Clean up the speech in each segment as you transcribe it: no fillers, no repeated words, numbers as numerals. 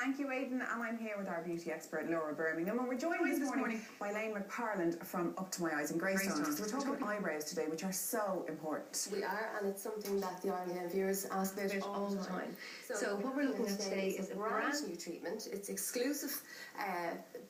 Thank you, Aidan, and I'm here with our beauty expert, Laura Birmingham, and we're joined this morning by Elaine McParland from Up to My Eyes in Greystones. We're talking eyebrows today, which are so important. We are, and it's something that the Ireland viewers ask about all the time. So what we're looking at today is a brand new treatment. It's exclusive,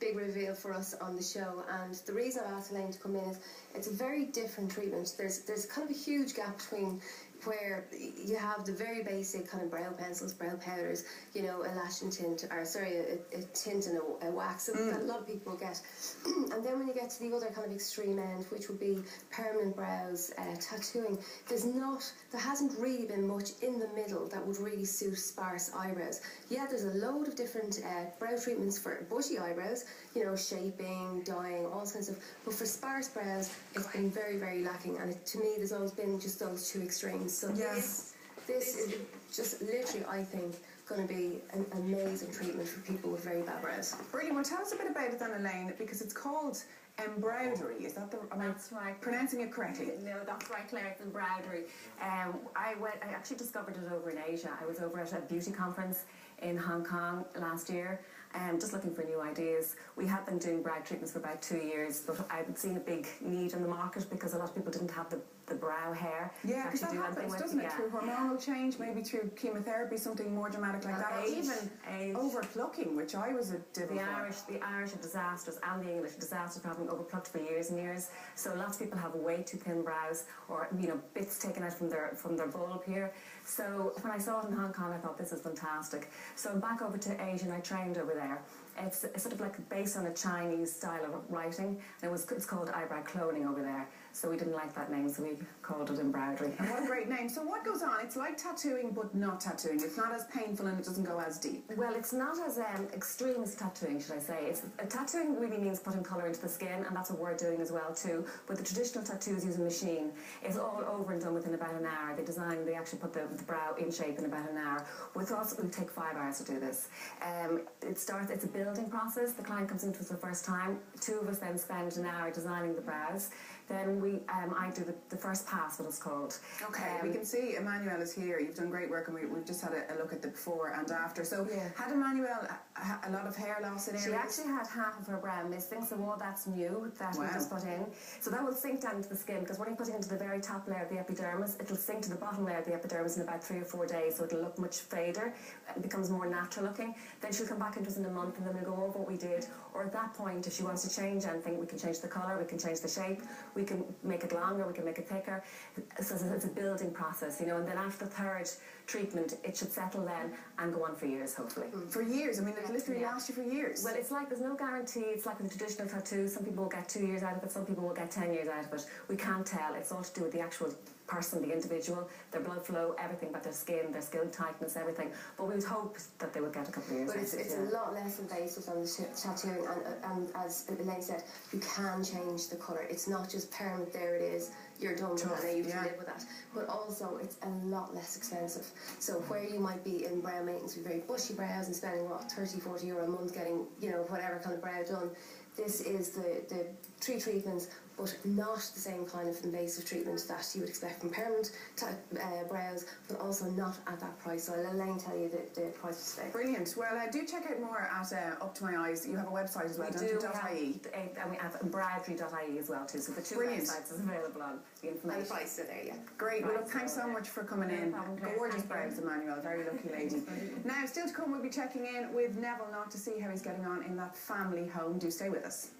big reveal for us on the show, and the reason I asked Elaine to come in is it's a very different treatment. There's kind of a huge gap between where you have the very basic kind of brow pencils, brow powders, you know, a lash and tint, or sorry, a tint and a wax that a lot of people get. And then when you get to the other kind of extreme end, which would be permanent brows, tattooing, there hasn't really been much in the middle that would really suit sparse eyebrows. Yeah, there's a load of different brow treatments for bushy eyebrows, you know, shaping, dyeing, all kinds of, but for sparse brows, it's been very, very lacking, and to me, there's always been just those two extremes. So this is just literally, I think, going to be an amazing treatment for people with very bad brows. Brilliant. Well, tell us a bit about it then, Elaine, because it's called Embrowdery. Is that That's right. Pronouncing it correctly? No, that's right, Claire. It's Embrowdery. I actually discovered it over in Asia. I was over at a beauty conference in Hong Kong last year, just looking for new ideas. We had been doing brow treatments for about 2 years, but I'd seen a big need in the market because a lot of people didn't have the brow hair. Yeah, because that happens, doesn't it? Through hormonal change, maybe through chemotherapy, something more dramatic like that. Even overplucking, which I was a devil for. The Irish are disastrous, and the English are disastrous for having overplucked for years and years. So lots of people have way too thin brows, or bits taken out from their bulb here. So when I saw it in Hong Kong, I thought this is fantastic. So I'm back over to Asia, and I trained over there. It's sort of like based on a Chinese style of writing, and it's called eyebrow cloning over there. So we didn't like that name, so we called it Embrowdery. What a great name. So what goes on? It's like tattooing, but not tattooing. It's not as painful and it doesn't go as deep. Well, it's not as extreme as tattooing, should I say. Tattooing really means putting colour into the skin, and that's what we're doing as well too. But the traditional tattoos use a machine. It's all over and done within about an hour. They actually put the brow in shape in about an hour. With us, it would take 5 hours to do this. It's a building process. The client comes into us for the first time. Two of us then spend an hour designing the brows. Then I do the first pass, what it's called. Okay, we can see Emmanuel is here. You've done great work, and we've just had a look at the before and after. So had Emmanuel a lot of hair loss in areas? She actually had half of her brow missing, so all that's new that we just put in. So that will sink down into the skin, because when you put it into the very top layer of the epidermis, it'll sink to the bottom layer of the epidermis in about 3 or 4 days, so it'll look much fairer. It becomes more natural looking. Then she'll come back into us in a month, and then we'll go over what we did. Or at that point, if she wants to change anything, we can change the colour, we can change the shape, we can make it longer, we can make it thicker. So it's a building process, and then after the third treatment, it should settle then and go on for years, hopefully. For years? I mean, it literally lasts you for years. Well, it's like there's no guarantee. It's like with the traditional tattoo. Some people will get 2 years out of it, some people will get 10 years out of it. We can't tell. It's all to do with the actual person, the individual, their blood flow, everything about their skin tightness, everything. But we would hope that they would get a couple of years. But it's a lot less invasive than the tattooing, and as Elaine said, you can change the colour. It's not just permanent, there it is, you're done with that, and you have to live with that. But also, it's a lot less expensive. So where you might be in brow maintenance with very bushy brows and spending, what, 30, 40 euro a month getting, whatever kind of brow done, this is the 3 treatments, but not the same kind of invasive treatment that you would expect from permanent brows, but also not at that price. So I'll Elaine tell you the price today. Brilliant. Well, do check out more at Up to My Eyes. You have a website as well, don't you? .ie. And we have Embrowdery.ie as well too. So the two websites is available on the information. And the price are there, yeah. Great. Well, look, thanks so much for coming in. Gorgeous brows, Emmanuel. Very lucky lady. Now, still to come, we'll be checking in with Neville Knott to see how he's getting on in that family home. Do stay with us.